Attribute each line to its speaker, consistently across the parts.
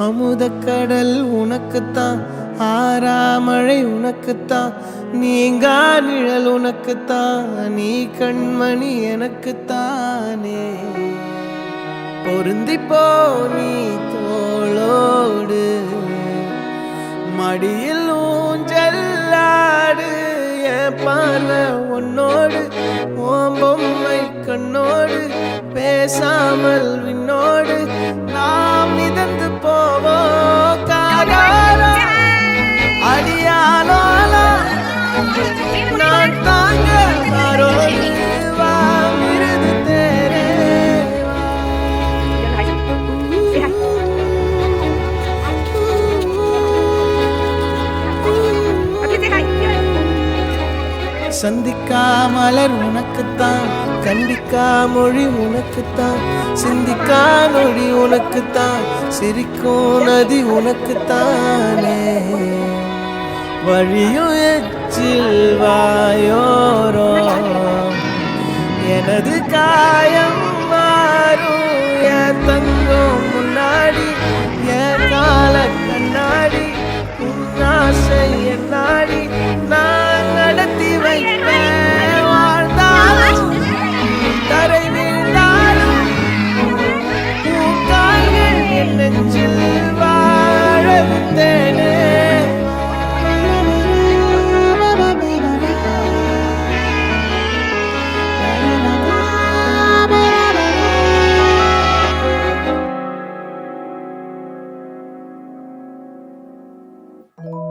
Speaker 1: அமுதக்கடல் உனக்குத்தான், ஆறாமழை உனக்குத்தான், நீங்கா நிழல் உனக்குத்தான், நீ கண்மணி எனக்குத்தானே. பொருந்திப்போ நீ தோளோடு, மடியில் ஊஞ்சல்லாடு, என் பார்வை உன்னோடு, ஓம் பொம்மை கண்ணோடு, பேசாமல் விண்ணோடு நாம் மிதந்து போவோம். காதாரா அடியாலோலா நான் தாங்க மாறோடு, வா மிருது தேரே சந்திக்கா மலர் உனக்குத்தான், கண்டிக்கா மொழி உனக்குத்தான், சிந்திக்கா நொழி உனக்குத்தான், சிரிக்கும் நதி உனக்குத்தானே. வழியும் எச்சில் வாயோரோ எனது காயம் மாறும், என் தங்கம் முன்னாடி, என் கால கண்ணாடி, ஆசை என்னாடி நான் நடத்தி வைப்பேன். வாழ்ந்தாலும் தரை வீழ்ந்தாலும் பூக்கால்கள் என் நெஞ்சில் வாழ விட்டேனே.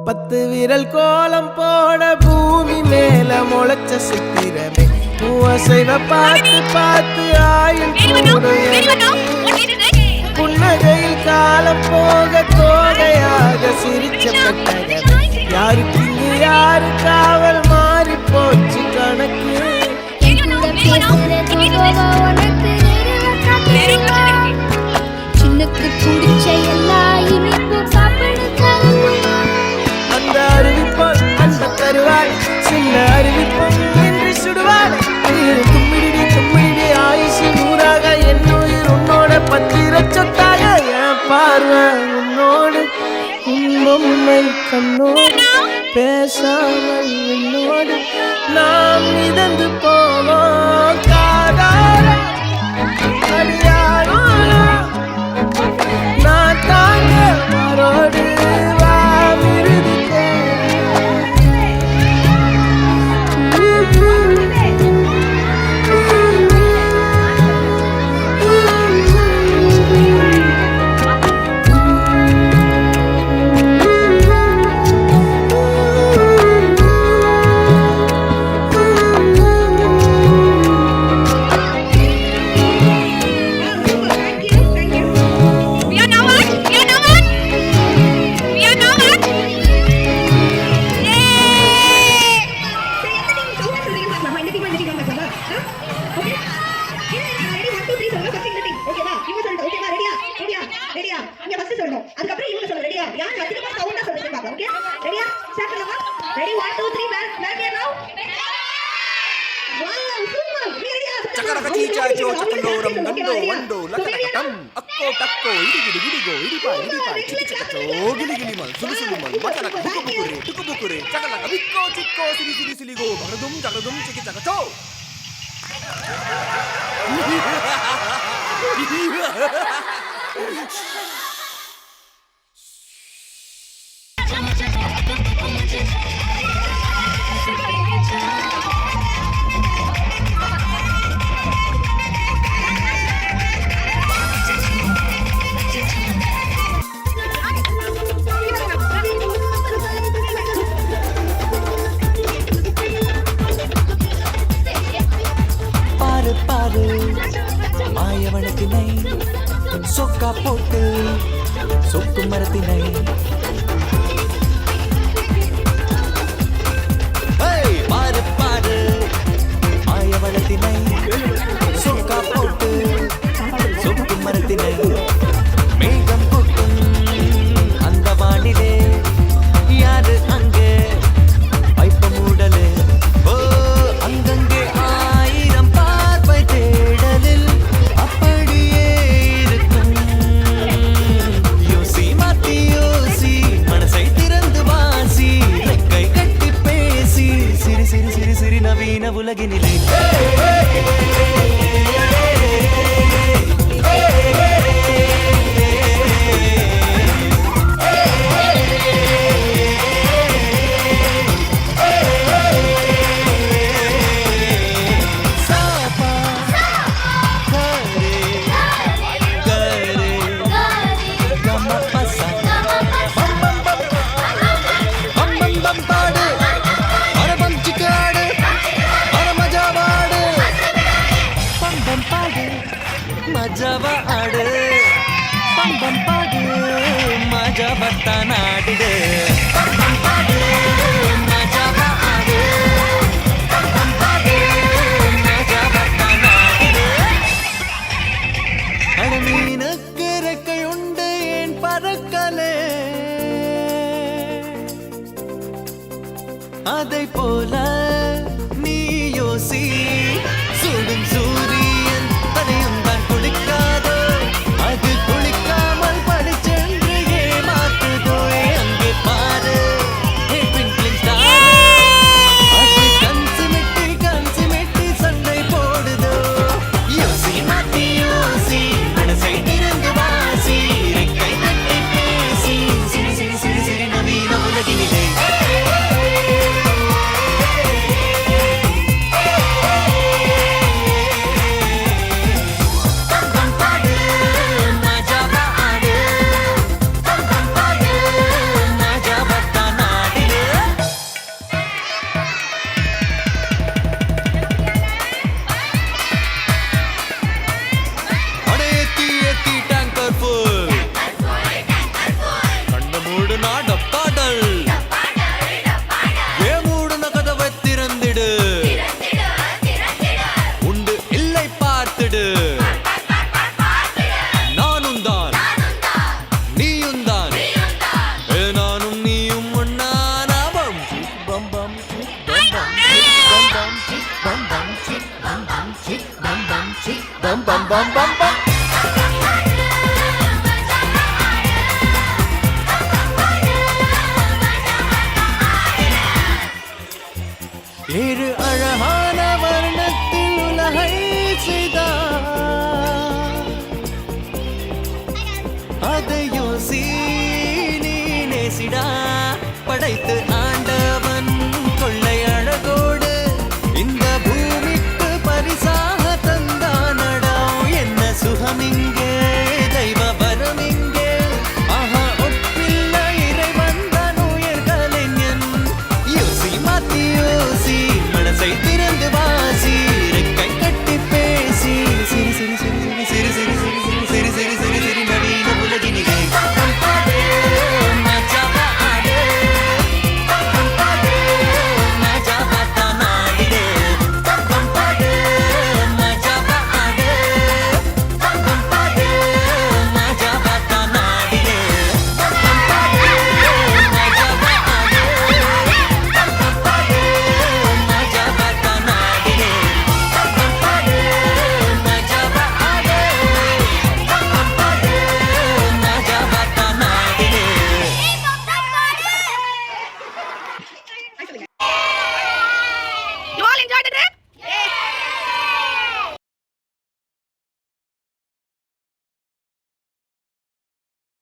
Speaker 1: பத்து விரல் கோலம் போட பூமி மேல முளைச்ச சித்திரமே, பூசைவ பார்த்து பார்த்து ஆயுள் புன்னகையில் காலம் போக தோகையாக சிரிச்ச பெட்டகமே. யாருக்கு இங்கு யாரு காவல் மாறி போச்சு கணக்கு.
Speaker 2: சின்னக்கு பிடிச்ச எல்லா இனிப்பும்
Speaker 1: அந்த அறிவிப்போம் அந்த தருவாள், சின்ன அறிவிப்போம் என்று சுடுவாள். தும்மிடி தும்மிடி ஆயுசு நூறாக, என் உயிர் உன்னோட பத்திர சொத்தாக, என் பார்வை உன்னோடு, உண்மை கண்ணோடு, பேசாமல் என்னோடு நாம் மிதந்து போவோம். காதார அடியாரோலா நான் தாங்க மாறோடு, வா மிருது மாயவனத்தினை சொக்கா போட்டு சொக்கு மரத்தினை பாரு பாரு மாயவனத்தினை சொக்கா போட்டு சொக்கு மரத்தினை. மேகம் கொட்டும் அந்த வானிலே யாரு அங்கே வைப்ப மூடலே, ஓ அங்கங்கே ஆயிரம் பார்வை தேடலில் அப்படியே இருக்கும். யோசி
Speaker 3: மஜாவா ஆடு பம் பம் பாடு மஜாவத்தான் ஆடிடு பம் பம் பாடு மஜாவா ஆடு பம் பம் பாடு மஜாவத்தான் ஆடிடு
Speaker 1: அடமீனுக்கு ரெக்கை உண்டு ஏன் பறக்கலே அதை போல நீ யோசி சுடும் சூரியன் தனியும் தான் குளிக்காதோ அது குளிக்காமல் படிச்சென்று ஏமாத்துதோ அங்கே பாரு twinkling star அது கன்சி மெட்டி சண்டை போடுதோ யோசி மாத்தி யோசி மனசை திறந்து வாசி ரெக்கை கட்டி பேசி சிரி சிரி சிரி சிரி நவீன உலகினிலே bum bum bum bum bum. ஏழு அழகா